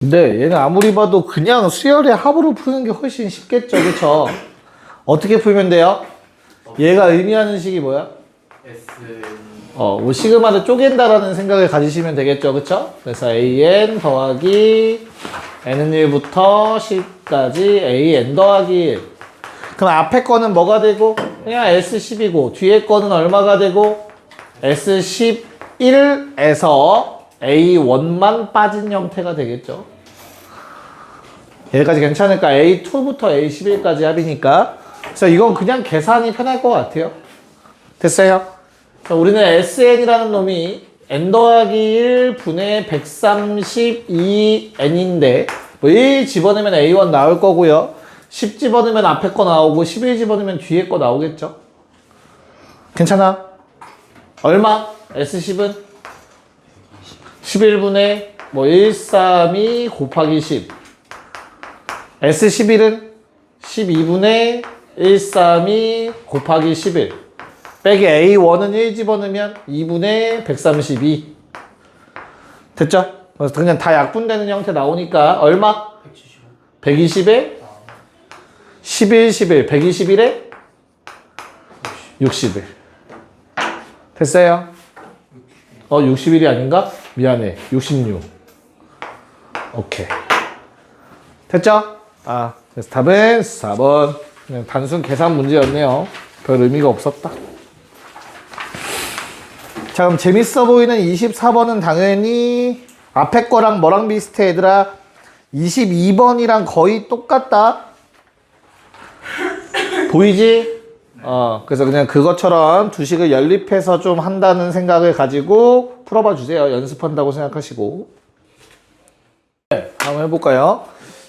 근데 얘는 아무리 봐도 그냥 수열의 합으로 푸는 게 훨씬 쉽겠죠, 그쵸? 어떻게 풀면 돼요? 얘가 의미하는 식이 뭐야? 시그마를 쪼갠다라는 생각을 가지시면 되겠죠, 그쵸? 그래서 an 더하기 n은 1부터 10까지 an 더하기 1. 그럼 앞에 거는 뭐가 되고? 그냥 S10이고, 뒤에 거는 얼마가 되고? S11에서 A1만 빠진 형태가 되겠죠. 여기까지 괜찮을까? A2부터 A11까지 합이니까. 그래서 이건 그냥 계산이 편할 것 같아요. 됐어요? 우리는 SN이라는 놈이 N 더하기 1분의 132N인데, 뭐 1 집어넣으면 A1 나올 거고요. 10 집어넣으면 앞에 거 나오고, 11 집어넣으면 뒤에 거 나오겠죠? 괜찮아? 얼마? S10은? 11분의 132 곱하기 10. S11은 12분의 132 곱하기 11. 빼기 A1은 1 집어넣으면 2분의 132. 됐죠? 그래서 그냥 다 약분되는 형태 나오니까 얼마? 120에 11, 11. 121에 61. 됐어요? 61이 아닌가? 미안해. 66. 오케이. 됐죠? 그래서 답은 4번. 그냥 단순 계산 문제였네요. 별 의미가 없었다. 자, 그럼 재밌어 보이는 24번은 당연히 앞에 거랑 뭐랑 비슷해, 얘들아? 22번이랑 거의 똑같다. 보이지? 그래서 그냥 그것처럼 두 식을 연립해서 좀 한다는 생각을 가지고 풀어봐 주세요. 연습한다고 생각하시고. 네, 한번 해볼까요?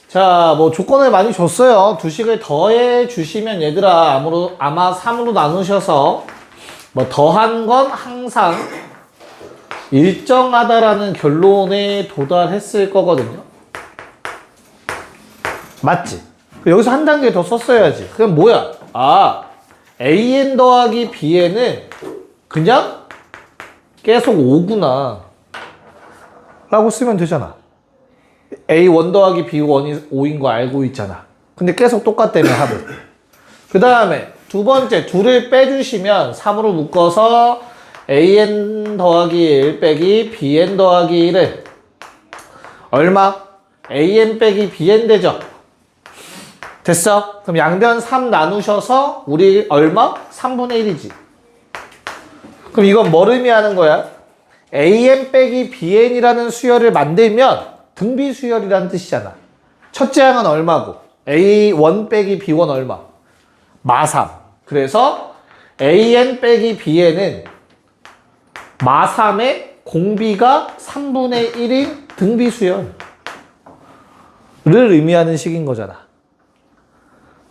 자, 조건을 많이 줬어요. 두 식을 더해 주시면 얘들아, 아마 3으로 나누셔서 더한 건 항상 일정하다라는 결론에 도달했을 거거든요. 맞지? 여기서 한 단계 더 썼어야지. 그럼 뭐야? an 더하기 bn은 그냥 계속 5구나 라고 쓰면 되잖아. A1 더하기 B1이 5인 거 알고 있잖아. 근데 계속 똑같다며, 합은. 그 다음에 두 번째, 2를 빼주시면 3으로 묶어서 AN 더하기 1 빼기 BN 더하기 1을 얼마? AN 빼기 BN 되죠? 됐어? 그럼 양변 3 나누셔서 우리 얼마? 3분의 1이지. 그럼 이건 뭘 의미하는 거야? AN 빼기 BN이라는 수열을 만들면 등비 수열이라는 뜻이잖아. 첫째 항은 얼마고? A1 빼기 B1 얼마? 마3. 그래서 AN 빼기 BN은 마3의 공비가 3분의 1인 등비 수열을 의미하는 식인 거잖아.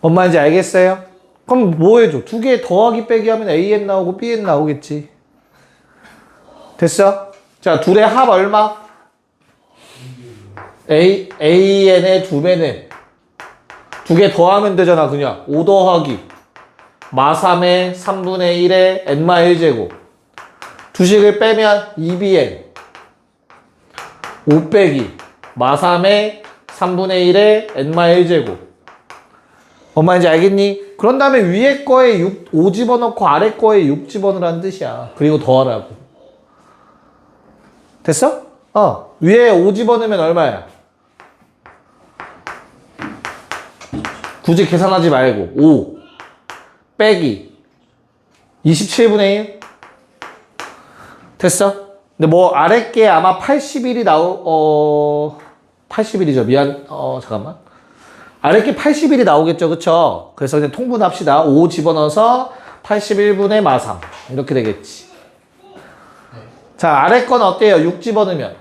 뭔 말인지 알겠어요? 그럼 뭐 해줘? 두 개 더하기 빼기 하면 AN 나오고 BN 나오겠지. 됐어? 자, 둘의 합 얼마? AN의 2배는 두 개 더하면 되잖아, 그냥. 5 더하기 마3의 3분의 1의 n-1제곱. 두 식을 빼면 2bn. 5 빼기 마3의 3분의 1의 n-1제곱. 뭔말인지 알겠니? 그런 다음에 위에 거에 5 집어넣고 아래 거에 6 집어넣으라는 뜻이야. 그리고 더하라고. 됐어? 위에 5 집어넣으면 얼마야? 굳이 계산하지 말고 5 빼기 27분의 1. 됐어? 근데 아래 게 아마 81이 81이죠. 미안. 잠깐만. 아래 게 81이 나오겠죠. 그쵸? 그래서 그냥 통분합시다. 5 집어넣어서 81분의 마3. 이렇게 되겠지. 자, 아래 건 어때요? 6 집어넣으면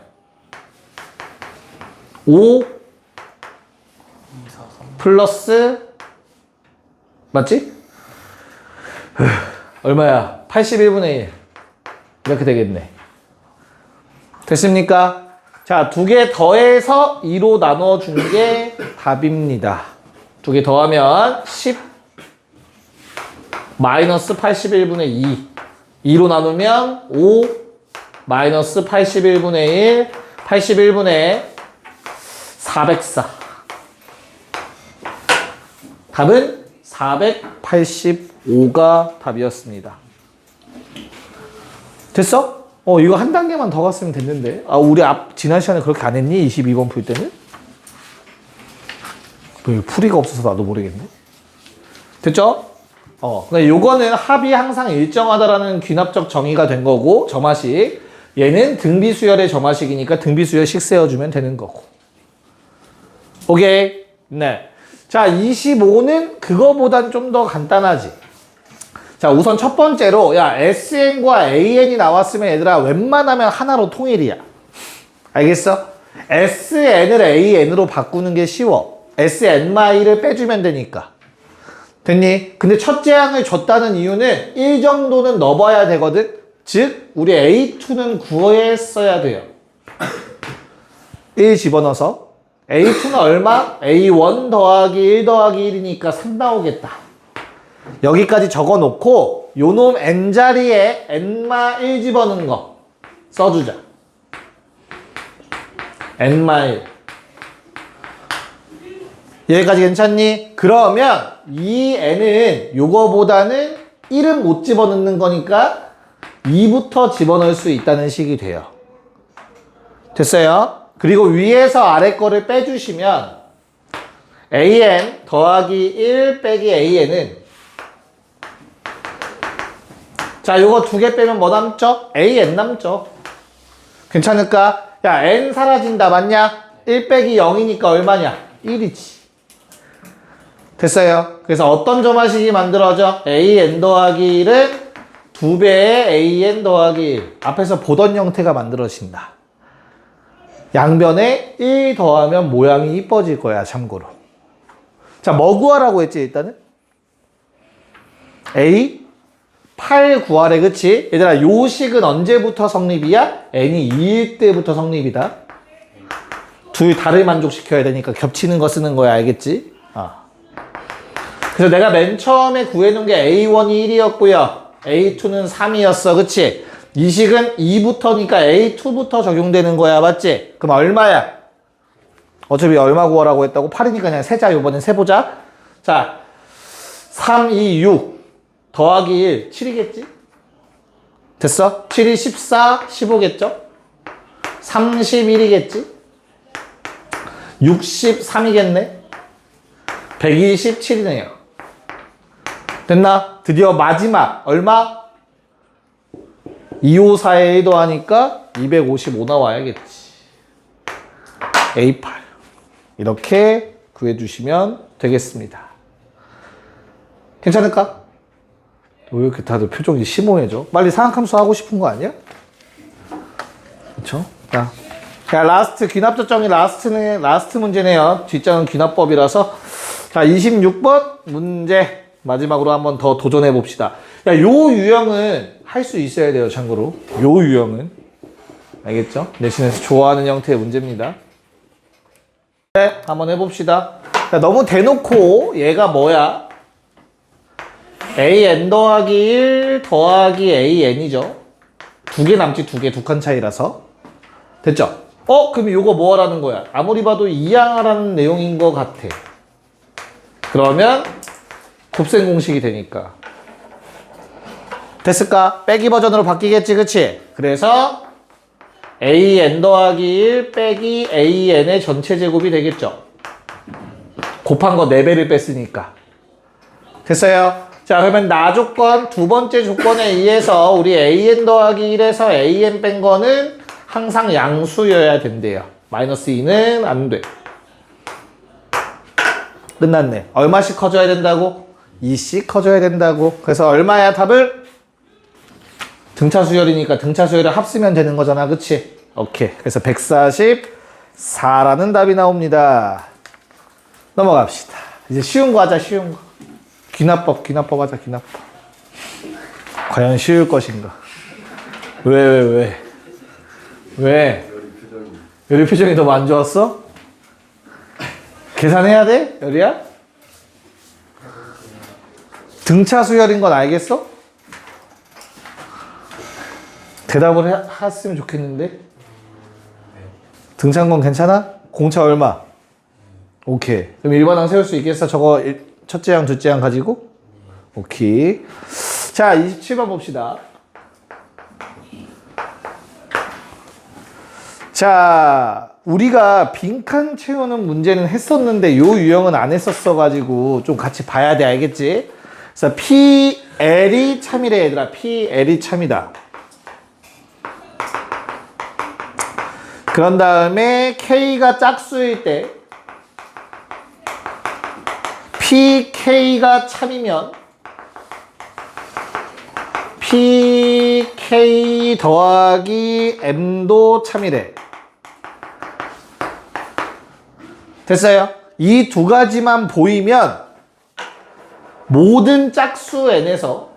5 플러스 맞지? 얼마야? 81분의 1. 이렇게 되겠네. 됐습니까? 자, 두 개 더해서 2로 나눠준 게 답입니다. 두 개 더하면 10 마이너스 81분의 2. 2로 나누면 5 마이너스 81분의 1. 81분의 404. 답은 485가 답이었습니다. 됐어? 이거 한 단계만 더 갔으면 됐는데. 우리 지난 시간에 그렇게 안 했니? 22번 풀 때는? 풀이가 없어서 나도 모르겠네. 됐죠? 근데 요거는 합이 항상 일정하다라는 귀납적 정의가 된 거고, 점화식. 얘는 등비수열의 점화식이니까 등비수열식 세워주면 되는 거고. 오케이? 네. 자, 25는 그거보단 좀 더 간단하지. 자, 우선 첫 번째로, 야, SN과 AN이 나왔으면 얘들아, 웬만하면 하나로 통일이야. 알겠어? SN을 AN으로 바꾸는 게 쉬워. SN-를 빼주면 되니까. 됐니? 근데 첫째 항을 줬다는 이유는 1 정도는 넣어봐야 되거든? 즉, 우리 A2는 구했어야 돼요. 1 집어넣어서. A2는 얼마? A1 더하기 1 더하기 1이니까 3 나오겠다. 여기까지 적어놓고 요놈 n자리에 n-1 집어넣는 거 써주자. n-1. 여기까지 괜찮니? 그러면 이 n은 요거보다는 1은 못 집어넣는 거니까 2부터 집어넣을 수 있다는 식이 돼요. 됐어요? 그리고 위에서 아래 거를 빼주시면 an 더하기 1 빼기 an은 자, 요거 두 개 빼면 뭐 남죠? an 남죠. 괜찮을까? 야, n 사라진다, 맞냐? 1 빼기 0이니까 얼마냐? 1이지. 됐어요? 그래서 어떤 점화식이 만들어져? an 더하기 1은 2배의 an 더하기 1. 앞에서 보던 형태가 만들어진다. 양변에 1 더하면 모양이 이뻐질 거야, 참고로. 자, 뭐 구하라고 했지, 일단은? A 8 구하래, 그치? 얘들아, 요 식은 언제부터 성립이야? n이 2일 때부터 성립이다. 둘 다를 만족시켜야 되니까 겹치는 거 쓰는 거야, 알겠지? 그래서 내가 맨 처음에 구해놓은 게 A1이 1이었고요. A2는 3이었어, 그치? 이 식은 2부터니까 A2부터 적용되는 거야, 맞지? 그럼 얼마야? 어차피 얼마 구하라고 했다고? 8이니까 그냥 세자, 요번엔 세보자. 자, 3, 2, 6 더하기 1, 7이겠지? 됐어? 7이 14, 15겠죠? 31이겠지? 63이겠네? 127이네요. 됐나? 드디어 마지막 얼마? 254에 1 더하니까 255 나와야겠지. A8 이렇게 구해주시면 되겠습니다. 괜찮을까? 왜 이렇게 다들 표정이 심오해져? 빨리 상학함수 하고 싶은 거 아니야? 그쵸? 자, 라스트 귀납적 정의 라스트 문제네요. 뒷장은 귀납법이라서. 자, 26번 문제 마지막으로 한번 더 도전해 봅시다. 야, 요 유형은 할 수 있어야 돼요, 참고로. 요 유형은. 알겠죠? 내신에서 좋아하는 형태의 문제입니다. 네, 한번 해봅시다. 자, 너무 대놓고 얘가 뭐야? an 더하기 1 더하기 an이죠. 두 개 남지, 두 개, 두 칸 차이라서. 됐죠? 그럼 요거 뭐 하라는 거야? 아무리 봐도 이항하라는 내용인 것 같아. 그러면 곱셈 공식이 되니까. 됐을까? 빼기 버전으로 바뀌겠지, 그치? 그래서 an 더하기 1 빼기 an의 전체 제곱이 되겠죠. 곱한 거 4배를 뺐으니까. 됐어요? 자, 그러면 나 조건, 두 번째 조건에 의해서 우리 an 더하기 1에서 an 뺀 거는 항상 양수여야 된대요. 마이너스 2는 안 돼. 끝났네. 얼마씩 커져야 된다고? 2씩 커져야 된다고. 그래서 얼마야, 답을? 등차 수열이니까 등차 수열을 합쓰면 되는 거잖아, 그치? 오케이. 그래서 144라는 답이 나옵니다. 넘어갑시다. 이제 쉬운 거 하자, 쉬운 거. 귀납법 하자, 귀납법. 과연 쉬울 것인가? 왜? 여리 표정이 너무 안 좋았어? 계산해야 돼? 여리야? 등차 수열인 건 알겠어? 대답을 했으면 좋겠는데. 등차인 건 괜찮아? 공차 얼마? 오케이. 그럼 1번항 세울 수 있겠어? 저거 첫째 항, 둘째 항 가지고? 오케이. 자, 27번 봅시다. 자, 우리가 빈칸 채우는 문제는 했었는데 요 유형은 안 했었어가지고 좀 같이 봐야 돼. 알겠지? 그래서 PL이 참이래 얘들아. PL이 참이다. 그런 다음에 K가 짝수일 때 PK가 참이면 PK 더하기 M도 참이래. 됐어요? 이 두 가지만 보이면 모든 짝수 N에서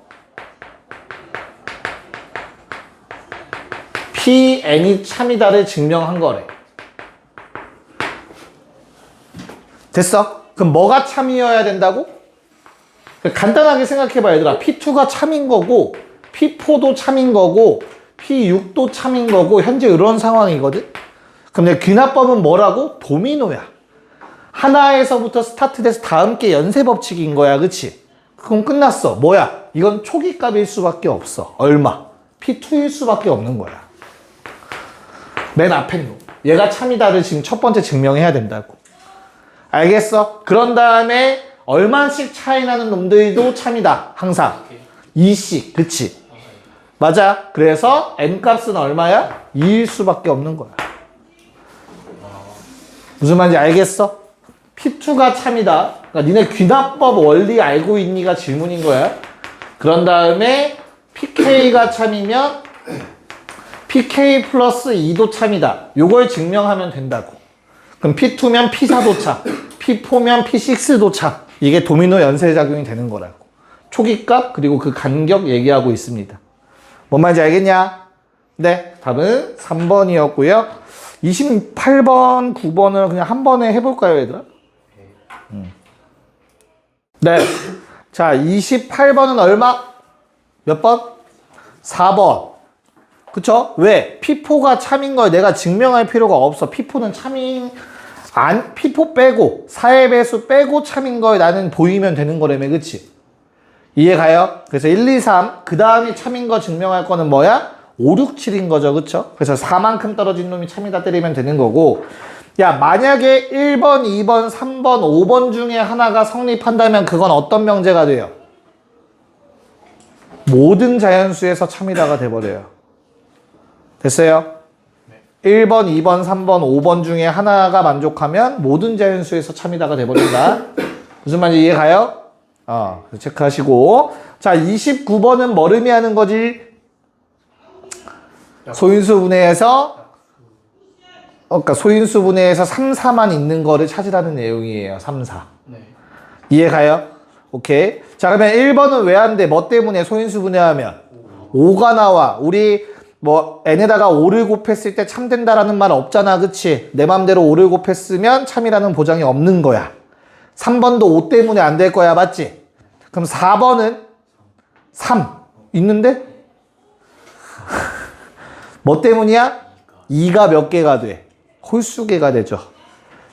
PN이 참이다를 증명한 거래. 됐어? 그럼 뭐가 참이어야 된다고? 간단하게 생각해봐 얘들아. P2가 참인 거고 P4도 참인 거고 P6도 참인 거고 현재 이런 상황이거든? 그럼 내 귀납법은 뭐라고? 도미노야. 하나에서부터 스타트돼서 다음 게 연쇄 법칙인 거야. 그치? 그럼 끝났어. 뭐야? 이건 초기값일 수밖에 없어. 얼마? P2일 수밖에 없는 거야. 맨 앞에 놈. 얘가 참이다를 지금 첫 번째 증명해야 된다고. 알겠어? 그런 다음에 얼마씩 차이 나는 놈들도 참이다. 항상. 2씩. 그치? 맞아. 그래서 N값은 얼마야? 2일 수밖에 없는 거야. 무슨 말인지 알겠어? P2가 참이다. 그러니까 니네 귀납법 원리 알고 있니가 질문인 거야. 그런 다음에 PK가 참이면 PK 플러스 2도 참이다. 요걸 증명하면 된다고. 그럼 P2면 P4도 참, P4면 P6도 참. 이게 도미노 연쇄작용이 되는 거라고. 초기값 그리고 그 간격 얘기하고 있습니다. 뭔 말인지 알겠냐? 네, 답은 3번이었고요. 28번, 9번을 그냥 한 번에 해볼까요, 얘들아? 네. 자, 28번은 얼마? 몇 번? 4번. 그쵸? 왜? P4가 참인 걸 내가 증명할 필요가 없어. P4는 P4 빼고, 4의 배수 빼고 참인 걸 나는 보이면 되는 거라며, 그치? 이해 가요? 그래서 1, 2, 3, 그 다음에 참인 거 증명할 거는 뭐야? 5, 6, 7인 거죠, 그쵸? 그래서 4만큼 떨어진 놈이 참이다 때리면 되는 거고, 야, 만약에 1번, 2번, 3번, 5번 중에 하나가 성립한다면 그건 어떤 명제가 돼요? 모든 자연수에서 참이다가 돼버려요. 됐어요? 1번, 2번, 3번, 5번 중에 하나가 만족하면 모든 자연수에서 참이다가 돼버린다. 무슨 말인지 이해 가요? 체크하시고. 자, 29번은 뭘 의미하는 거지? 소인수 분해에서 그러니까 소인수 분해에서 3, 4만 있는 거를 찾으라는 내용이에요. 3, 4. 네. 이해 가요? 오케이. 자, 그러면 1번은 왜 안 돼? 뭐 때문에 소인수 분해하면? 5가 나와. 우리 뭐 n에다가 5를 곱했을 때 참된다라는 말 없잖아. 그치? 내 맘대로 5를 곱했으면 참이라는 보장이 없는 거야. 3번도 5 때문에 안 될 거야. 맞지? 그럼 4번은 3 있는데? 뭐 때문이야? 2가 몇 개가 돼? 홀수개가 되죠.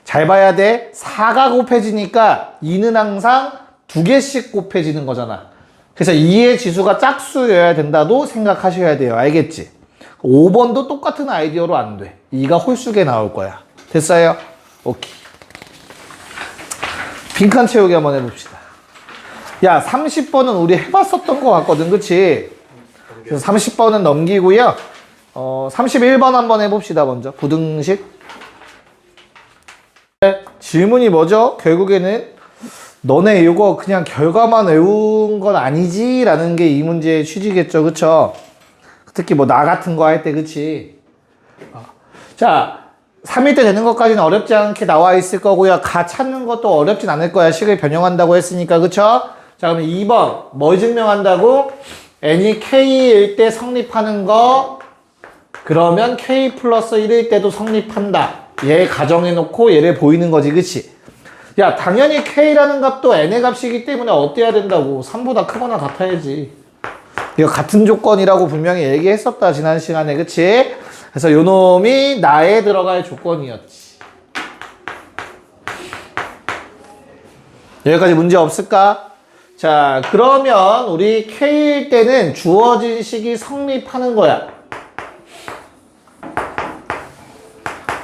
잘 봐야 돼. 4가 곱해지니까 2는 항상 2개씩 곱해지는 거잖아. 그래서 2의 지수가 짝수여야 된다도 생각하셔야 돼요. 알겠지? 5번도 똑같은 아이디어로 안 돼. 2가 홀수개 나올 거야. 됐어요? 오케이. 빈칸 채우기 한번 해봅시다. 야, 30번은 우리 해봤었던 것 같거든. 그치? 그래서 30번은 넘기고요. 31번 한번 해봅시다. 먼저 부등식. 질문이 뭐죠? 결국에는 너네 이거 그냥 결과만 외운 건 아니지? 라는 게 이 문제의 취지겠죠. 그쵸? 특히 뭐 나 같은 거 할 때. 그치? 자, 3일 때 되는 것까지는 어렵지 않게 나와 있을 거고요. 가 찾는 것도 어렵진 않을 거야. 식을 변형한다고 했으니까. 그쵸? 자, 그러면 2번 뭘 증명한다고? n이 k일 때 성립하는 거. 그러면 k 플러스 1일 때도 성립한다. 얘 가정해놓고 얘를 보이는 거지. 그치? 야, 당연히 k라는 값도 n의 값이기 때문에 어때야 된다고? 3보다 크거나 같아야지. 이거 같은 조건이라고 분명히 얘기했었다. 지난 시간에. 그치? 그래서 요 놈이 나에 들어갈 조건이었지. 여기까지 문제 없을까? 자, 그러면 우리 K일 때는 주어진 식이 성립하는 거야.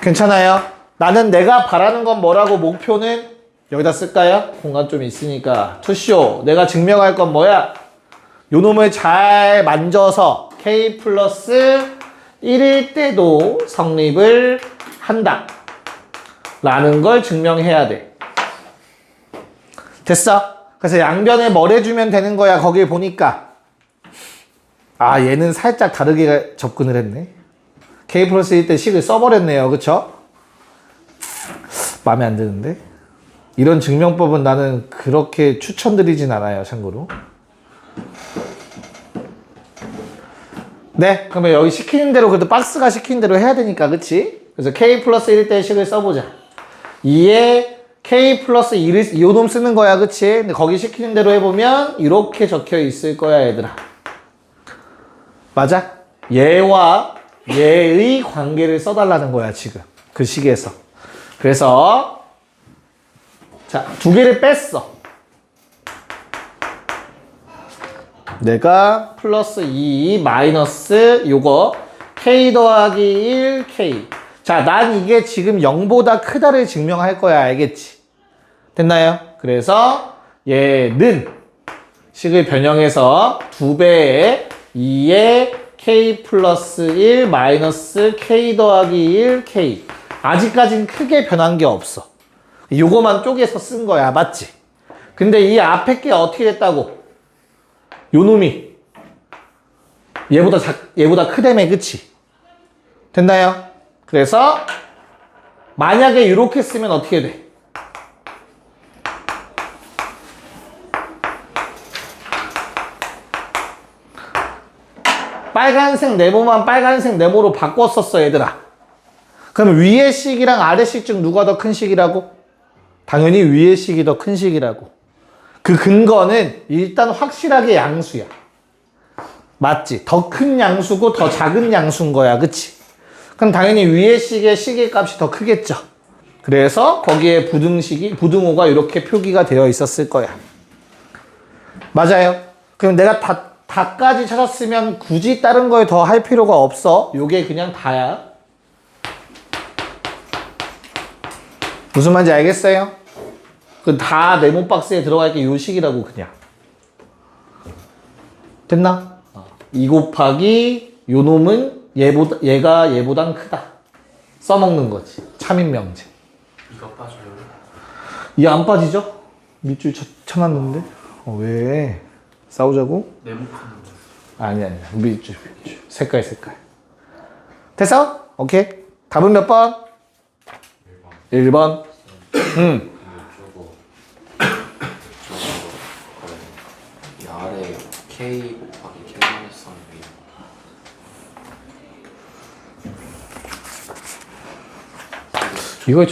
괜찮아요? 나는 내가 바라는 건 뭐라고 목표는 여기다 쓸까요? 공간 좀 있으니까. 투쇼. 내가 증명할 건 뭐야? 요 놈을 잘 만져서 K 플러스 1일 때도 성립을 한다. 라는 걸 증명해야 돼. 됐어? 그래서 양변에 뭘 해주면 되는 거야. 거기에 보니까. 아, 얘는 살짝 다르게 접근을 했네. K 플러스 1일 때 식을 써버렸네요. 그쵸? 마음에 안 드는데? 이런 증명법은 나는 그렇게 추천드리진 않아요. 참고로. 네, 그러면 여기 시키는 대로 그래도 박스가 시키는 대로 해야 되니까, 그치? 그래서 K 플러스 1일 때 식을 써보자. 2에 K 플러스 1을 요놈 쓰는 거야, 그치? 근데 거기 시키는 대로 해보면 이렇게 적혀 있을 거야, 얘들아. 맞아? 얘와 얘의 관계를 써달라는 거야, 지금. 그 식에서. 그래서 자, 두 개를 뺐어. 내가 플러스 2 마이너스 요거 K 더하기 1 K. 자, 난 이게 지금 0보다 크다를 증명할 거야. 알겠지? 됐나요? 그래서 얘는 식을 변형해서 2배의 2의 K 플러스 1 마이너스 K 더하기 1 K. 아직까진 크게 변한 게 없어. 요거만 쪼개서 쓴 거야. 맞지? 근데 이 앞에 게 어떻게 됐다고? 요 놈이 얘보다 크다며, 그치? 됐나요? 그래서 만약에 이렇게 쓰면 어떻게 돼? 빨간색 네모만 빨간색 네모로 바꿨었어, 얘들아. 그럼 위의 식이랑 아래 식 중 누가 더 큰 식이라고? 당연히 위의 식이 더 큰 식이라고. 그 근거는 일단 확실하게 양수야. 맞지? 더 큰 양수고 더 작은 양수인 거야. 그치? 그럼 당연히 위의 식의 식의 값이 더 크겠죠. 그래서 거기에 부등호가 이렇게 표기가 되어 있었을 거야. 맞아요? 그럼 내가 다까지 찾았으면 굳이 다른 거에 더 할 필요가 없어. 요게 그냥 다야. 무슨 말인지 알겠어요? 그 다 네모 박스에 들어갈 게 요 식이라고 그냥. 됐나? 2 곱하기 요 놈은 얘가 얘보단 크다. 써먹는 거지. 참인 명제. 이거 빠져요. 이 안 빠지죠? 밑줄 쳐놨는데. 왜? 싸우자고? 네모 푸는 거. 아니야. 밑줄. 색깔. 됐어? 오케이. 답은 몇 번? 1번. 이 아래 K 곱하기 K 마이너스 3이 이걸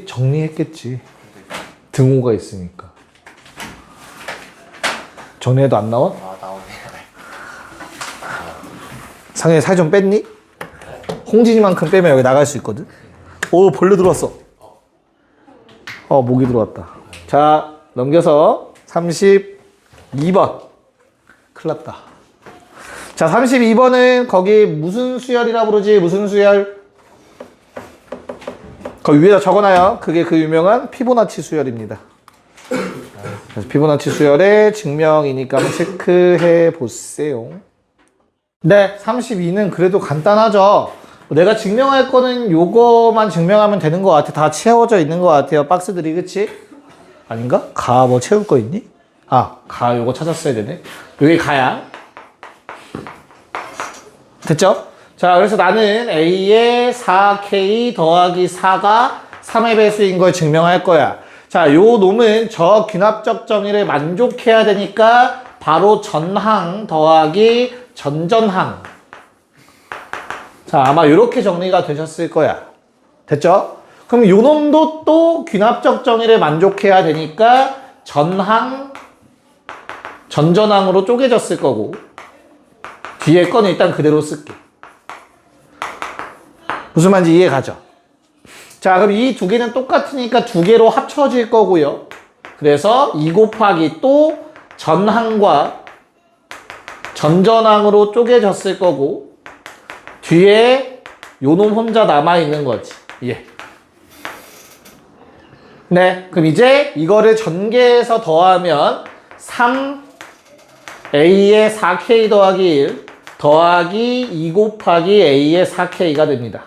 정리했겠지. 등호가 있으니까. 정리해도 안 나와? 아 나오네. 상현이 살 좀 뺐니? 홍진이만큼 빼면 여기 나갈 수 있거든? 오, 벌레 들어왔어. 모기 들어왔다. 자, 넘겨서 32번. 큰일 났다. 자, 32번은 거기 무슨 수열이라 부르지? 무슨 수열? 거기 위에다 적어놔요. 그게 그 유명한 피보나치 수열입니다. 그래서 피보나치 수열의 증명이니까 한번 체크해 보세요. 네, 32는 그래도 간단하죠. 내가 증명할 거는 요거만 증명하면 되는 것 같아. 다 채워져 있는 것 같아요. 박스들이, 그치? 아닌가? 가 뭐 채울 거 있니? 가 요거 찾았어야 되네. 요게 가야. 됐죠? 자, 그래서 나는 A의 4K 더하기 4가 3의 배수인 걸 증명할 거야. 자, 요 놈은 저 귀납적 정의를 만족해야 되니까 바로 전항 더하기 전전항. 자, 아마 이렇게 정리가 되셨을 거야. 됐죠? 그럼 요 놈도 또 귀납적 정의를 만족해야 되니까 전항, 전전항으로 쪼개졌을 거고 뒤에 거는 일단 그대로 쓸게. 무슨 말인지 이해 가죠? 자, 그럼 이 두 개는 똑같으니까 두 개로 합쳐질 거고요. 그래서 2 곱하기 또 전항과 전전항으로 쪼개졌을 거고 뒤에 요놈 혼자 남아있는 거지. 예. 네, 그럼 이제 이거를 전개해서 더하면 3a의 4k 더하기 1 더하기 2 곱하기 a의 4k가 됩니다.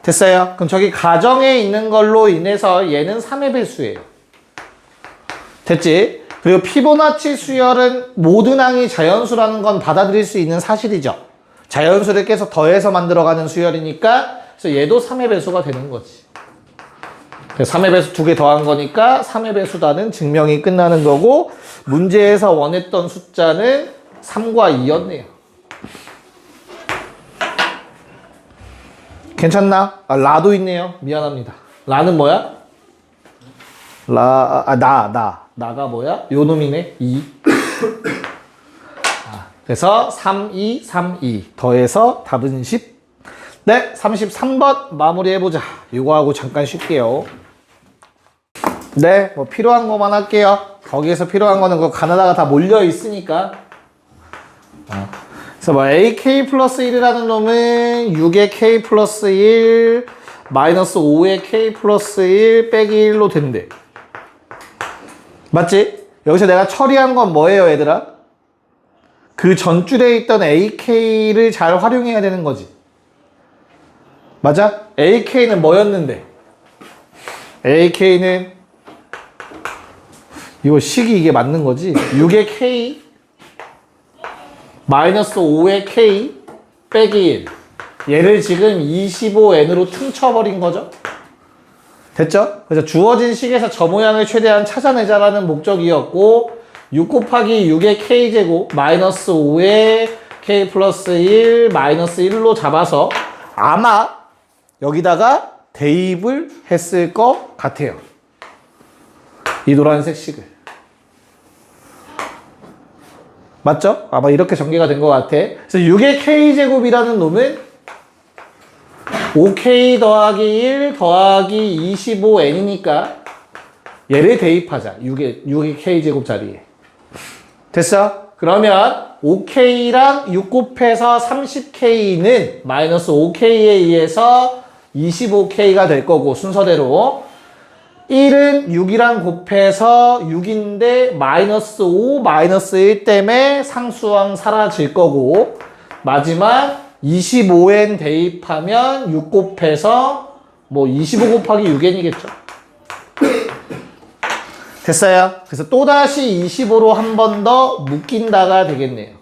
됐어요? 그럼 저기 가정에 있는 걸로 인해서 얘는 3의 배수예요. 됐지? 그리고 피보나치 수열은 모든 항이 자연수라는 건 받아들일 수 있는 사실이죠. 자연수를 계속 더해서 만들어가는 수열이니까 그래서 얘도 3의 배수가 되는 거지. 3의 배수 2개 더한 거니까 3의 배수다는 증명이 끝나는 거고 문제에서 원했던 숫자는 3과 2였네요. 괜찮나? 아, 라도 있네요. 미안합니다. 라는 뭐야? 나가 뭐야? 요 놈이네. 2. 그래서 3, 2, 3, 2 더해서 답은 10. 네, 33번 마무리해보자. 이거 하고 잠깐 쉴게요. 네, 뭐 필요한 것만 할게요. 거기에서 필요한 거는 그 가나다가 다 몰려 있으니까. 그래서 뭐 AK 플러스 1이라는 놈은 6의 K 플러스 1 마이너스 5의 K 플러스 1 빼기 1로 된대. 맞지? 여기서 내가 처리한 건 뭐예요, 얘들아? 그 전줄에 있던 AK를 잘 활용해야 되는 거지. 맞아? AK는 뭐였는데? AK는 이거 식이 이게 맞는 거지? 6의 K 마이너스 5의 K 빼기 1. 얘를 지금 25n으로 퉁쳐버린 거죠? 됐죠? 그래서 주어진 식에서 저 모양을 최대한 찾아내자라는 목적이었고 6 곱하기 6의 K제곱 마이너스 5의 K 플러스 1 마이너스 1로 잡아서 아마 여기다가 대입을 했을 것 같아요. 이 노란색 식을. 맞죠? 아마 이렇게 전개가 된 것 같아. 그래서 6의 K제곱이라는 놈은 5K 더하기 1 더하기 25N이니까 얘를 대입하자. 6의 K제곱 자리에. 됐어? 그러면 5K랑 6 곱해서 30K는 마이너스 5K에 의해서 25K가 될 거고 순서대로 1은 6이랑 곱해서 6인데 마이너스 5, 마이너스 1 때문에 상수항 사라질 거고 마지막 25n 대입하면 6 곱해서 뭐 25 곱하기 6n이겠죠. 됐어요? 그래서 또다시 25로 한 번 더 묶인다가 되겠네요.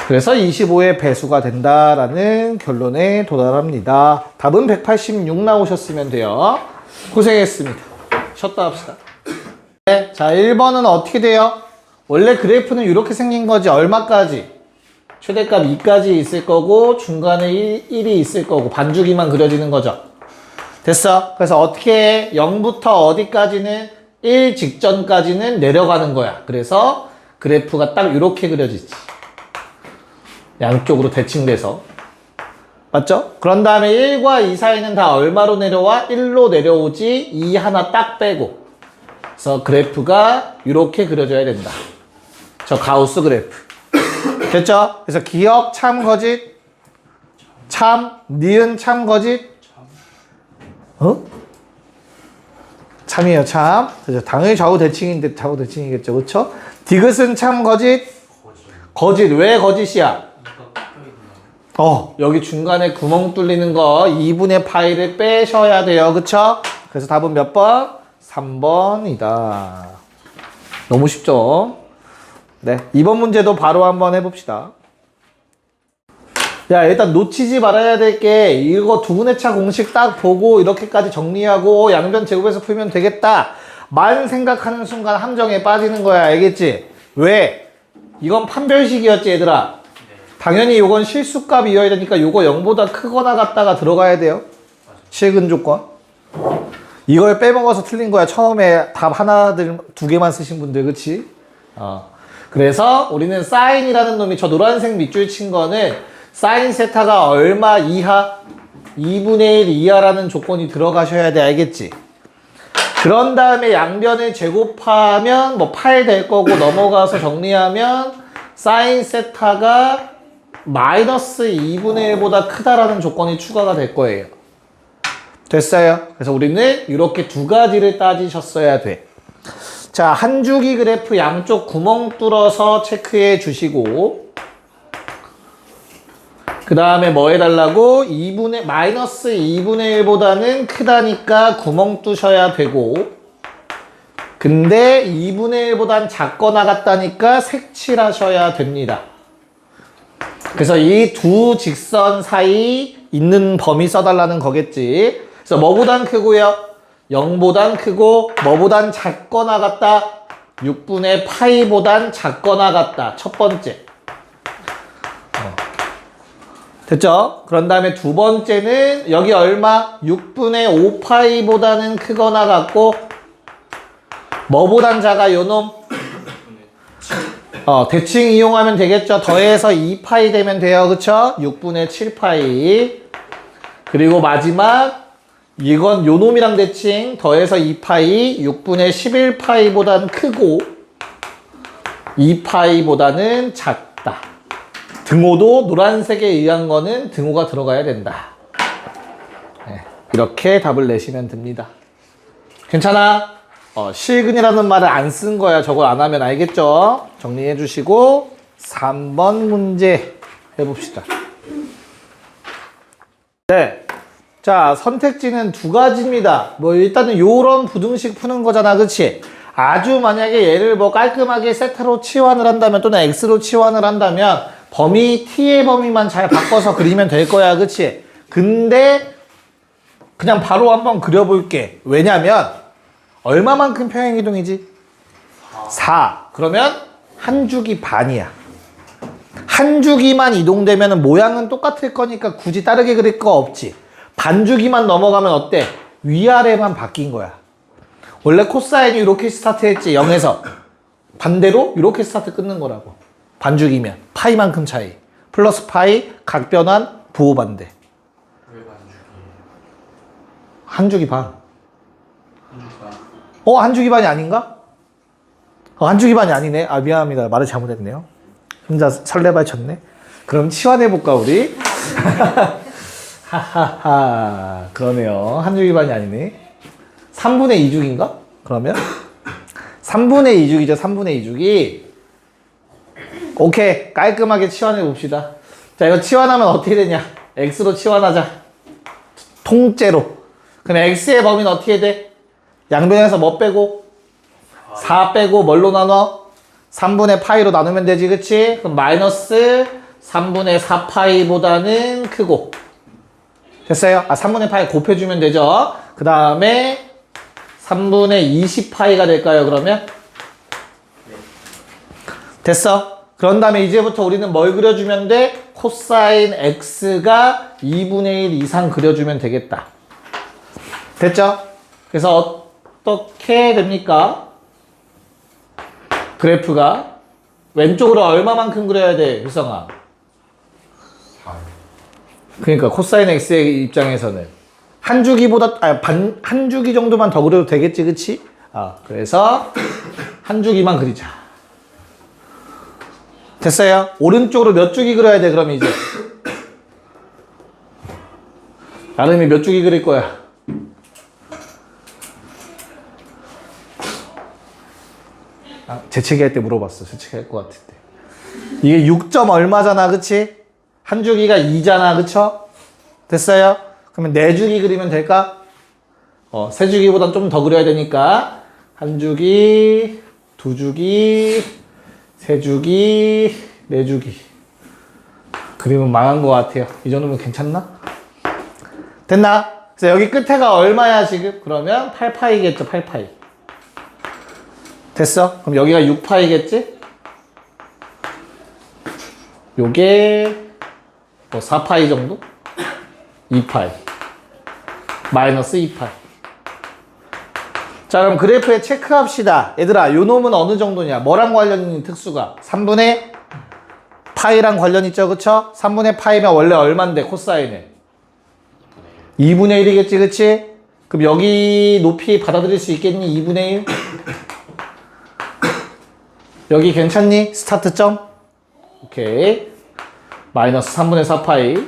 그래서 25의 배수가 된다라는 결론에 도달합니다. 답은 186 나오셨으면 돼요. 고생했습니다. 쉬었다 합시다. 네, 자 1번은 어떻게 돼요? 원래 그래프는 이렇게 생긴 거지. 얼마까지? 최대값 2까지 있을 거고 중간에 1이 있을 거고 반주기만 그려지는 거죠. 됐어? 그래서 어떻게 해? 0부터 어디까지는 1 직전까지는 내려가는 거야. 그래서 그래프가 딱 이렇게 그려지지. 양쪽으로 대칭돼서. 맞죠? 그런 다음에 1과 2 사이는 다 얼마로 내려와? 1로 내려오지 2 하나 딱 빼고. 그래서 그래프가 이렇게 그려져야 된다. 저 가우스 그래프. 됐죠? 그래서 기억 참 거짓 참 니은 참 거짓 어? 참이에요 참. 그래서 당연히 좌우 대칭인데 좌우 대칭이겠죠. 그쵸? 디귿은 참 거짓 거짓. 왜 거짓이야? 여기 중간에 구멍 뚫리는 거 2분의 파이를 빼셔야 돼요. 그쵸? 그래서 답은 몇 번? 3번이다. 너무 쉽죠? 네, 이번 문제도 바로 한번 해봅시다. 야, 일단 놓치지 말아야 될 게 이거 두분의 차 공식 딱 보고 이렇게까지 정리하고 양변 제곱해서 풀면 되겠다 만 생각하는 순간 함정에 빠지는 거야. 알겠지? 왜? 이건 판별식이었지 얘들아. 당연히 이건 실수값이어야 되니까 이거 0보다 크거나 같다가 들어가야 돼요. 실근 조건. 이걸 빼먹어서 틀린 거야. 처음에 답 하나들 2개만 쓰신 분들. 그치? 그래서 우리는 사인이라는 놈이 저 노란색 밑줄 친 거는 사인 세타가 얼마 이하? 2분의 1 이하라는 조건이 들어가셔야 돼. 알겠지? 그런 다음에 양변을 제곱하면 뭐 8 될 거고 넘어가서 정리하면 사인 세타가 마이너스 2분의 1보다 크다라는 조건이 추가가 될 거예요. 됐어요? 그래서 우리는 이렇게 두 가지를 따지셨어야 돼. 자, 한 주기 그래프 양쪽 구멍 뚫어서 체크해 주시고 그 다음에 뭐 해달라고? 마이너스 2분의 1보다는 크다니까 구멍 뚫으셔야 되고 근데 2분의 1보단 작거나 같다니까 색칠하셔야 됩니다. 그래서 이 두 직선 사이 있는 범위 써달라는 거겠지. 그래서 뭐보단 크고요? 0보단 크고 뭐보단 작거나 같다? 6분의 파이보단 작거나 같다. 첫 번째. 됐죠? 그런 다음에 두 번째는 여기 얼마? 6분의 5파이보다는 크거나 같고 뭐보단 작아 요놈? 대칭 이용하면 되겠죠? 더해서 2파이 되면 돼요. 그쵸? 6분의 7파이. 그리고 마지막 이건 요놈이랑 대칭 더해서 2파이 6분의 11파이보다는 크고 2파이보다는 작다. 등호도 노란색에 의한 거는 등호가 들어가야 된다. 네, 이렇게 답을 내시면 됩니다. 괜찮아? 실근이라는 말을 안 쓴 거야. 저걸 안 하면 알겠죠? 정리해 주시고 3번 문제 해봅시다. 네. 자, 선택지는 두 가지입니다. 뭐 일단은 요런 부등식 푸는 거잖아. 그치? 아주 만약에 얘를 뭐 깔끔하게 세타로 치환을 한다면 또는 x로 치환을 한다면 범위 t의 범위만 잘 바꿔서 그리면 될 거야. 그치? 근데 그냥 바로 한번 그려볼게. 왜냐면 얼마만큼 평행이동이지? 4. 그러면 한 주기 반이야. 한 주기만 이동되면 모양은 똑같을 거니까 굳이 다르게 그릴 거 없지. 반 주기만 넘어가면 어때? 위아래만 바뀐 거야. 원래 코사인이 이렇게 스타트했지. 0에서. 반대로 이렇게 스타트 끊는 거라고. 반 주기면. 파이만큼 차이. 플러스 파이, 각변환, 부호반대. 왜 반죽이에요? 한 주기 반. 한 주기 반. 한 주기 반이 아닌가? 한 주기 반이 아니네. 아, 미안합니다. 말을 잘못했네요. 혼자 설레발 쳤네. 그럼 치환해볼까, 우리? 하하하. 그러네요. 한 주기 반이 아니네. 3분의 2주기인가? 그러면? 3분의 2주기죠, 3분의 2주기. 오케이. 깔끔하게 치환해봅시다. 자, 이거 치환하면 어떻게 되냐? x로 치환하자. 통째로. 그럼 x의 범위는 어떻게 돼? 양변에서 뭐 빼고? 4 빼고 뭘로 나눠? 3분의 파이로 나누면 되지, 그치? 그럼 마이너스 3분의 4파이보다는 크고. 됐어요? 3분의 파이 곱해주면 되죠? 그 다음에 3분의 20파이가 될까요, 그러면? 됐어? 그런 다음에 이제부터 우리는 뭘 그려주면 돼? 코사인 x가 2분의 1 이상 그려주면 되겠다. 됐죠? 그래서 어떻게 됩니까? 그래프가 왼쪽으로 얼마만큼 그려야 돼, 유성아? 그러니까 코사인 x의 입장에서는 한 주기보다 한 주기 정도만 더 그려도 되겠지, 그치? 그래서 한 주기만 그리자. 됐어요? 오른쪽으로 몇 주기 그려야 돼, 그럼 이제? 나름이 몇 주기 그릴 거야? 재채기 할 때 물어봤어. 재채기 할 것 같을 때. 이게 6점 얼마잖아, 그치? 한 주기가 2잖아, 그쵸? 됐어요? 그러면 4주기 그리면 될까? 3주기보단 좀 더 그려야 되니까 한 주기, 2주기, 3주기, 4주기 그리면 망한 것 같아요. 이 정도면 괜찮나? 됐나? 그래서 여기 끝에가 얼마야 지금? 그러면 8파이겠죠, 8파이. 됐어? 그럼 여기가 6파이겠지? 요게 뭐 4파이 정도? 2파이 마이너스 2파이. 자, 그럼 그래프에 체크합시다. 얘들아, 요 놈은 어느 정도냐? 뭐랑 관련 있는 특수가? 3분의 파이랑 관련 있죠, 그쵸? 3분의 파이면 원래 얼만데, 코사인은? 2분의 1이겠지, 그치? 그럼 여기 높이 받아들일 수 있겠니? 2분의 1? 여기 괜찮니? 스타트점? 오케이. 마이너스 3분의 4파이.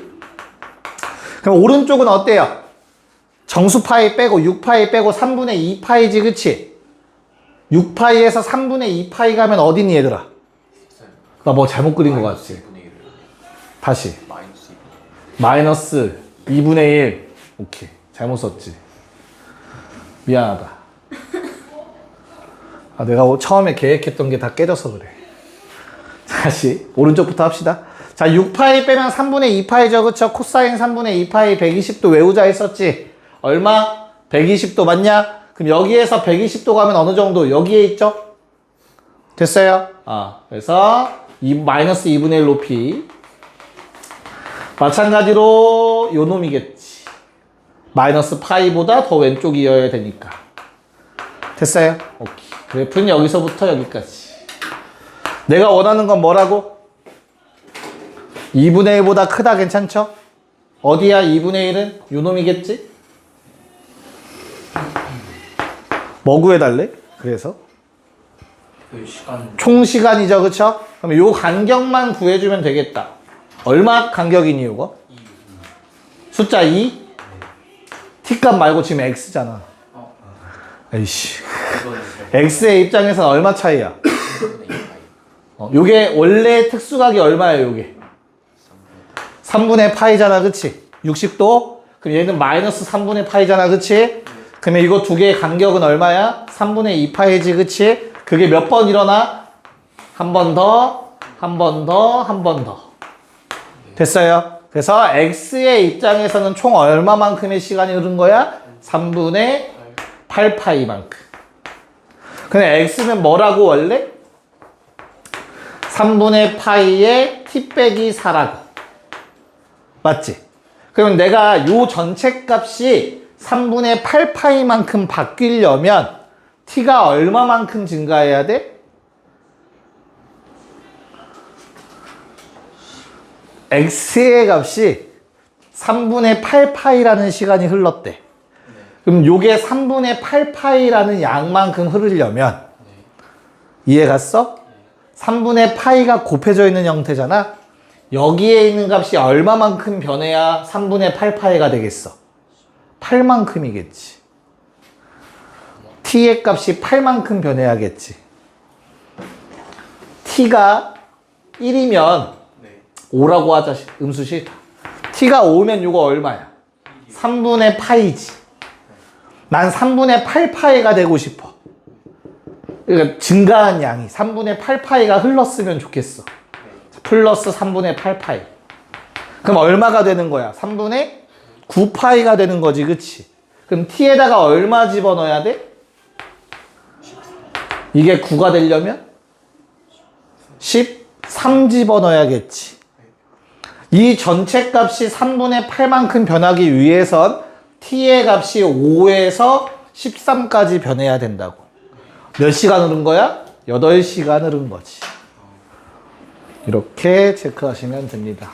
그럼 오른쪽은 어때요? 정수파이 빼고 6파이 빼고 3분의 2파이지, 그치? 6파이에서 3분의 2파이 가면 어디니, 얘들아? 나 뭐 잘못 그린 것 같지? 2분의 1. 다시. 마이너스 2분의 1. 마이너스 2분의 1. 오케이. 잘못 썼지. 미안하다. 아, 내가 처음에 계획했던 게 다 깨져서 그래. 다시. 오른쪽부터 합시다. 자, 6파이 빼면 3분의 2파이죠. 그쵸? 코사인 3분의 2파이 120도 외우자 했었지? 얼마? 120도 맞냐? 그럼 여기에서 120도 가면 어느 정도? 여기에 있죠? 됐어요? 그래서 마이너스 2분의 1 높이. 마찬가지로 요 놈이겠지. 마이너스 파이보다 더 왼쪽이어야 되니까. 됐어요? 오케이. 그래프는 여기서부터 여기까지. 내가 원하는 건 뭐라고? 2분의 1보다 크다 괜찮죠? 어디야 2분의 1은? 요 놈이겠지? 뭐 구해달래? 그래서? 그 시간. 총 시간이죠, 그쵸? 그럼 요 간격만 구해주면 되겠다. 얼마 간격이니, 요거? 2. 숫자 2? t값 말고 지금 x잖아. 에이씨. x의 입장에서는 얼마 차이야? 3분의 2파이. 요게 원래 특수각이 얼마예요, 요게? 3분의 파이잖아, 그치? 60도? 그럼 얘는 마이너스 3분의 파이잖아, 그치? 그러면 이거 두 개의 간격은 얼마야? 3분의 2파이지, 그치? 그게 몇 번 일어나? 한 번 더, 한 번 더, 한 번 더. 됐어요? 그래서 x의 입장에서는 총 얼마만큼의 시간이 흐른 거야? 3분의 8파이만큼. 근데 x는 뭐라고 원래? 3분의 파이에 t 빼기 4라고. 맞지? 그러면 내가 요 전체 값이 3분의 8파이만큼 바뀌려면 t가 얼마만큼 증가해야 돼? x의 값이 3분의 8파이라는 시간이 흘렀대. 그럼 요게 3분의 8파이라는 양만큼 흐르려면 이해 갔어? 3분의 파이가 곱해져 있는 형태잖아. 여기에 있는 값이 얼마만큼 변해야 3분의 8파이가 되겠어? 8만큼이겠지. t의 값이 8만큼 변해야겠지. t가 1이면 5라고 하자. 음수 싫다. t가 5면 이거 얼마야? 3분의 파이지. 난 3분의 8파이가 되고 싶어. 그러니까 증가한 양이 3분의 8파이가 흘렀으면 좋겠어. 플러스 3분의 8파이. 그럼 얼마가 되는 거야? 3분의 9파이가 되는 거지, 그치? 그럼 t에다가 얼마 집어넣어야 돼? 이게 9가 되려면 13 집어넣어야겠지. 이 전체 값이 3분의 8만큼 변하기 위해선 t의 값이 5에서 13까지 변해야 된다고. 몇 시간 흐른 거야? 8시간 흐른 거지. 이렇게 체크하시면 됩니다.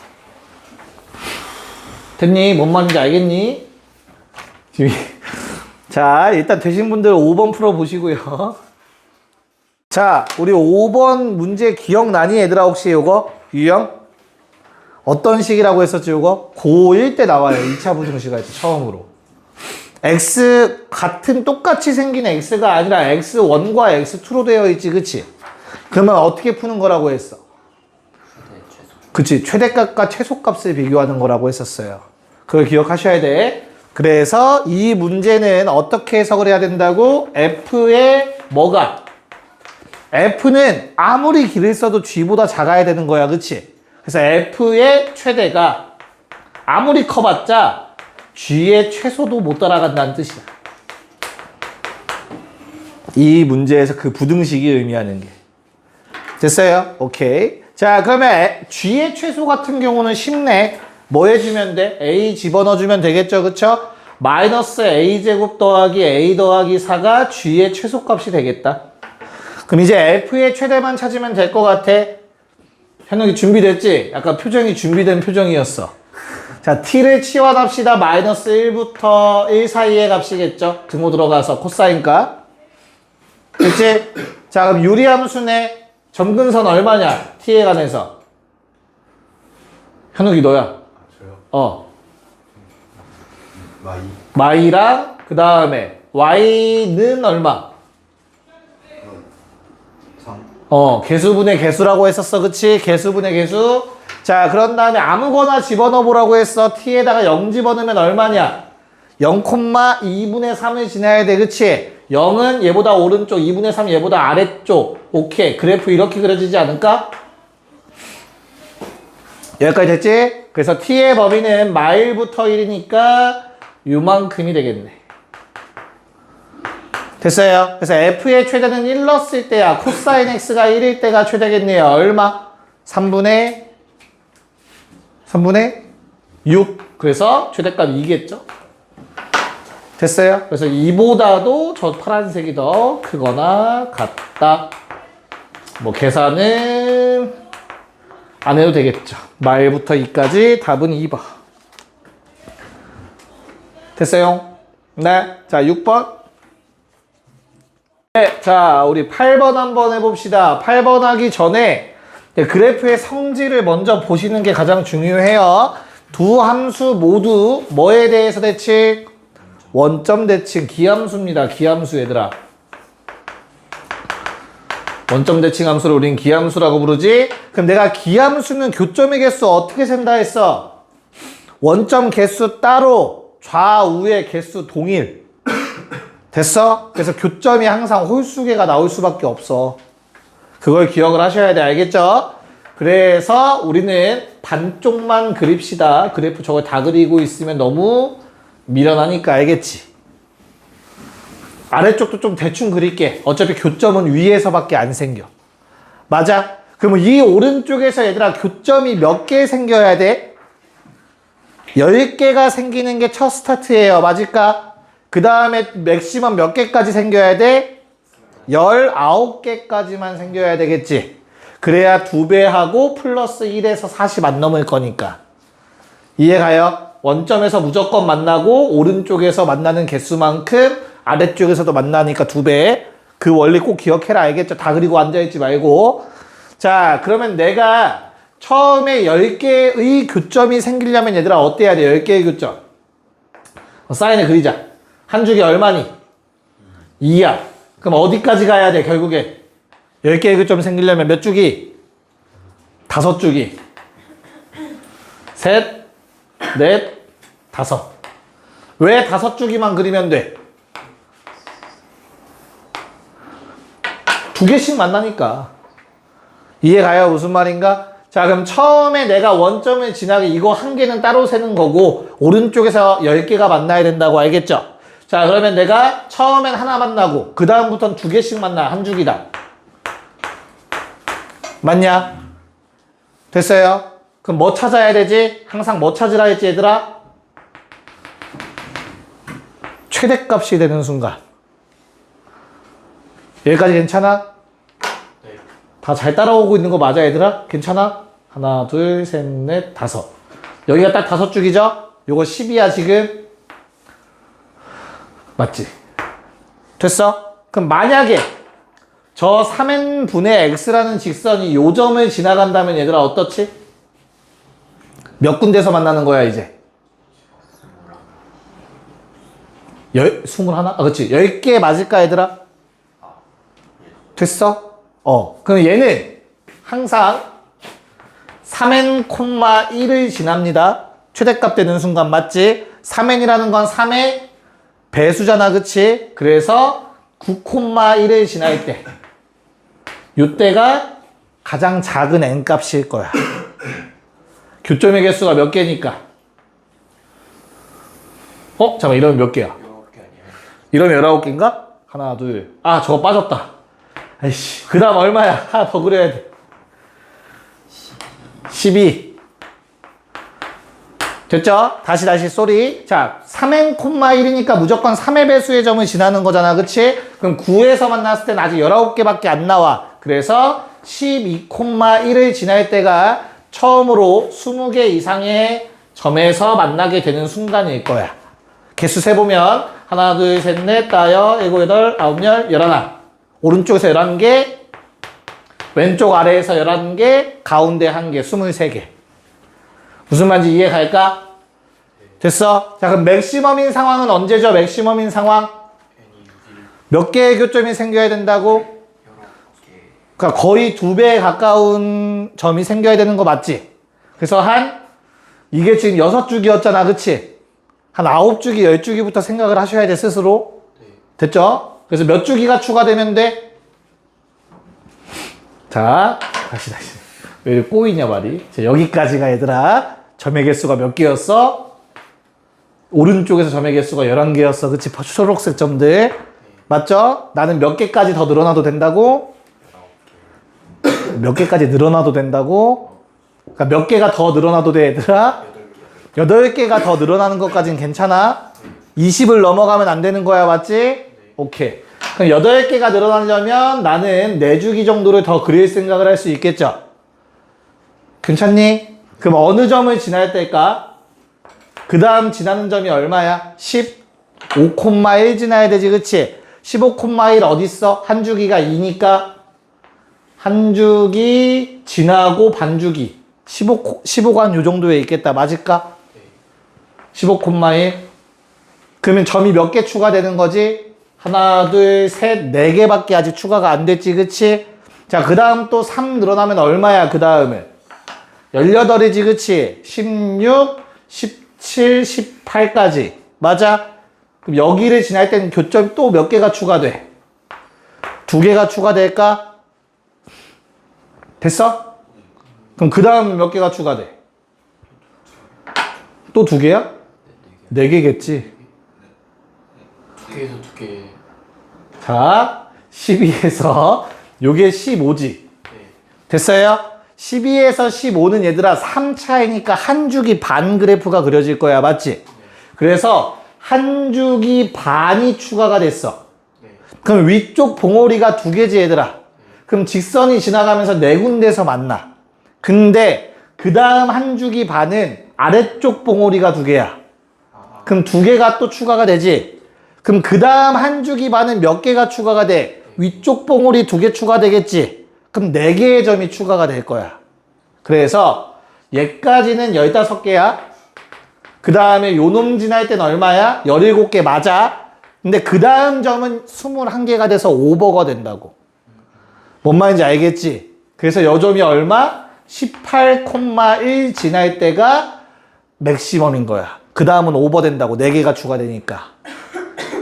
됐니? 뭔 말인지 알겠니? 자, 일단 되신 분들 5번 풀어보시고요. 자, 우리 5번 문제 기억나니, 얘들아? 혹시 요거? 유형? 어떤 식이라고 했었지, 요거? 고1 때 나와요. 2차 부등식할 때, 처음으로. x 같은 똑같이 생긴 x가 아니라 x1과 x2로 되어 있지, 그치? 그러면 어떻게 푸는 거라고 했어? 그치, 최대값과 최소값을 비교하는 거라고 했었어요. 그걸 기억하셔야 돼. 그래서 이 문제는 어떻게 해석을 해야 된다고? f의 뭐가? f는 아무리 길을 써도 g보다 작아야 되는 거야, 그치? 그래서 f의 최대가 아무리 커봤자 g의 최소도 못 따라간다는 뜻이야. 이 문제에서 그 부등식이 의미하는 게. 됐어요? 오케이. 자, 그러면 g의 최소 같은 경우는 쉽네. 뭐 해주면 돼? a 집어넣어주면 되겠죠, 그쵸? 마이너스 a제곱 더하기 a 더하기 4가 g의 최소값이 되겠다. 그럼 이제 f의 최대만 찾으면 될 것 같아. 현욱이 준비됐지? 약간 표정이 준비된 표정이었어. 자, t를 치환합시다. 마이너스 1부터 1 사이의 값이겠죠? 등호 들어가서 코사인값. 그치? 자, 그럼 유리함수의 점근선 얼마냐? t에 관해서. 현욱이 너야. 저요? 마이. 마이랑 그 다음에 y는 얼마? 3. 개수분의 개수라고 했었어. 그치? 개수분의 개수. 자, 그런 다음에 아무거나 집어넣어 보라고 했어. t에다가 0 집어넣으면 얼마냐? 0,2분의 3을 지나야 돼. 그치? 0은 얘보다 오른쪽, 2분의 3 얘보다 아래쪽. 오케이. 그래프 이렇게 그려지지 않을까? 여기까지 됐지? 그래서 t의 범위는 마일부터 1이니까 요만큼이 되겠네. 됐어요. 그래서 f의 최대는 1 넣었을 때야. 코사인 x가 1일 때가 최대겠네요. 얼마? 3분의 6. 그래서 최대값 2겠죠? 됐어요? 그래서 2보다도 저 파란색이 더 크거나 같다. 뭐 계산은 안 해도 되겠죠. 말부터 2까지 답은 2번. 됐어요? 네. 자, 6번. 네. 자, 우리 8번 한번 해봅시다. 8번 하기 전에 그래프의 성질을 먼저 보시는 게 가장 중요해요. 두 함수 모두 뭐에 대해서 대칭? 원점 대칭, 기함수입니다. 기함수 얘들아. 원점 대칭 함수를 우린 기함수라고 부르지? 그럼 내가 기함수는 교점의 개수 어떻게 센다 했어? 원점 개수 따로, 좌우의 개수 동일. 됐어? 그래서 교점이 항상 홀수개가 나올 수밖에 없어. 그걸 기억을 하셔야 돼. 알겠죠? 그래서 우리는 반쪽만 그립시다. 그래프 저걸 다 그리고 있으면 너무 미련하니까. 알겠지? 아래쪽도 좀 대충 그릴게. 어차피 교점은 위에서밖에 안 생겨. 맞아? 그러면 이 오른쪽에서 얘들아 교점이 몇 개 생겨야 돼? 10개가 생기는 게 첫 스타트예요. 맞을까? 그 다음에 맥시멈 몇 개까지 생겨야 돼? 19개까지만 생겨야 되겠지. 그래야 2배 하고 플러스 1에서 40 안 넘을 거니까. 이해가요? 원점에서 무조건 만나고 오른쪽에서 만나는 개수만큼 아래쪽에서도 만나니까 2배. 그 원리 꼭 기억해라. 알겠죠? 다 그리고 앉아있지 말고. 자, 그러면 내가 처음에 10개의 교점이 생기려면 얘들아 어때야 돼? 10개의 교점. 사인을 그리자. 한 줄기 얼마니? 2야. 그럼 어디까지 가야 돼? 결국에 10개의 교점 생기려면 몇 주기? 5주기. 셋, 넷, 5. 왜 5주기만 그리면 돼? 2개씩 만나니까. 이해가요? 무슨 말인가? 자, 그럼 처음에 내가 원점을 지나게 이거 한 개는 따로 세는 거고 오른쪽에서 10개가 만나야 된다고. 알겠죠? 자, 그러면 내가 처음엔 하나 만나고 그 다음부터는 2개씩 만나. 한 주기다. 맞냐? 됐어요? 그럼 뭐 찾아야 되지? 항상 뭐 찾으라 했지 얘들아? 최대값이 되는 순간. 여기까지 괜찮아? 네. 다 잘 따라오고 있는 거 맞아 얘들아? 괜찮아? 하나, 둘, 셋, 넷, 5. 여기가 딱 5줄이죠? 요거 10이야 지금. 맞지? 됐어? 그럼 만약에 저 3n분의 x라는 직선이 요 점을 지나간다면 얘들아 어떻지? 몇 군데서 만나는 거야 이제? 21? 아 그치 10개 맞을까 얘들아? 됐어? 그럼 얘는 항상 3n,1을 지납니다. 최대값 되는 순간 맞지? 3n이라는 건 3의 배수잖아. 그치? 그래서 9,1을 지날 때 요때가 가장 작은 n값일 거야. 교점의 개수가 몇 개니까? 잠깐만 이러면 몇 개야? 19개 아니에요? 이러면 19개인가? 하나 둘. 아 저거 빠졌다. 아이씨. 그 다음 얼마야? 하나 더 그려야 돼. 12. 됐죠? 다시 쏘리. 자 3n,1이니까 무조건 3의 배수의 점을 지나는 거잖아. 그치? 그럼 9에서 만났을 때는 아직 19개밖에 안 나와. 그래서 12,1을 지날 때가 처음으로 20개 이상의 점에서 만나게 되는 순간일 거야. 개수 세보면 하나, 둘, 셋, 넷, 다섯, 일곱, 여덟, 아홉, 열, 열하나. 오른쪽에서 11개, 왼쪽 아래에서 11개, 가운데 1개, 23개. 무슨 말인지 이해 갈까? 됐어? 자, 그럼 맥시멈인 상황은 언제죠? 맥시멈인 상황? 몇 개의 교점이 생겨야 된다고? 그러니까 거의 2배에 가까운 점이 생겨야 되는 거 맞지? 그래서 이게 지금 6주기였잖아, 그치? 한 9주기, 10주기부터 생각을 하셔야 돼, 스스로. 됐죠? 그래서 몇 주기가 추가되면 돼? 자, 다시. 왜 이렇게 꼬이냐, 말이. 자, 여기까지가 얘들아. 점의 개수가 몇 개였어? 오른쪽에서 점의 개수가 11개였어. 그치? 초록색 점들. 맞죠? 나는 몇 개까지 더 늘어나도 된다고? 몇 개까지 늘어나도 된다고? 그러니까 몇 개가 더 늘어나도 돼, 얘들아? 8개가 더 늘어나는 것까지는 괜찮아? 20을 넘어가면 안 되는 거야, 맞지? 오케이. 그럼 8개가 늘어나려면 나는 4주기 정도를 더 그릴 생각을 할 수 있겠죠? 괜찮니? 그럼 어느 점을 지날 때일까? 그 다음 지나는 점이 얼마야? 15,1 지나야 되지, 그치? 15,1 어딨어? 한 주기가 2니까 한 주기 지나고 반주기 15간 요 정도에 있겠다. 맞을까? 15,1 그러면 점이 몇 개 추가되는 거지? 하나, 둘, 셋, 4개밖에 아직 추가가 안 됐지, 그치? 자, 그 다음 또 3 늘어나면 얼마야, 그 다음은? 18이지, 그치? 16, 17, 18까지. 맞아? 그럼 여기를 지날 때는 교점이 또 몇 개가 추가돼? 2개가 추가될까? 됐어? 그럼 그 다음 몇 개가 추가돼? 또 2개야? 4개겠지? 2개에서 2개. 자, 12에서 요게 15지. 됐어요? 12에서 15는 얘들아 3차이니까 한 주기 반 그래프가 그려질 거야. 맞지? 그래서 한 주기 반이 추가가 됐어. 그럼 위쪽 봉오리가 2개지, 얘들아. 그럼 직선이 지나가면서 4군데서 만나. 근데 그 다음 한 주기 반은 아래쪽 봉오리가 2개야. 그럼 2개가 또 추가가 되지. 그럼 그 다음 한 주기 반은 몇 개가 추가가 돼? 위쪽 봉오리 2개 추가되겠지. 그럼 4개의 점이 추가가 될 거야. 그래서 얘까지는 15개야. 그 다음에 요놈 지날 땐 얼마야? 17개 맞아. 근데 그 다음 점은 21개가 돼서 오버가 된다고. 뭔 말인지 알겠지? 그래서 요 점이 얼마? 18,1 지날 때가 맥시멈인 거야. 그 다음은 오버된다고. 4개가 추가되니까.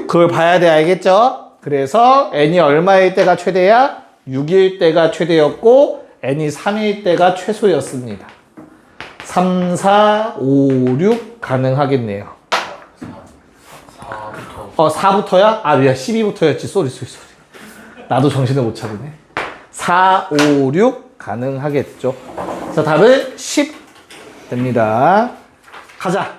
그걸 봐야 돼. 알겠죠? 그래서 n이 얼마일 때가 최대야? 6일 때가 최대였고 n이 3일 때가 최소였습니다. 3, 4, 5, 6 가능하겠네요. 4부터. 4부터야? 아, 미안. 12부터였지. 쏘리. 나도 정신을 못 차리네. 4, 5, 6 가능하겠죠. 자, 답은 10 됩니다. 가자.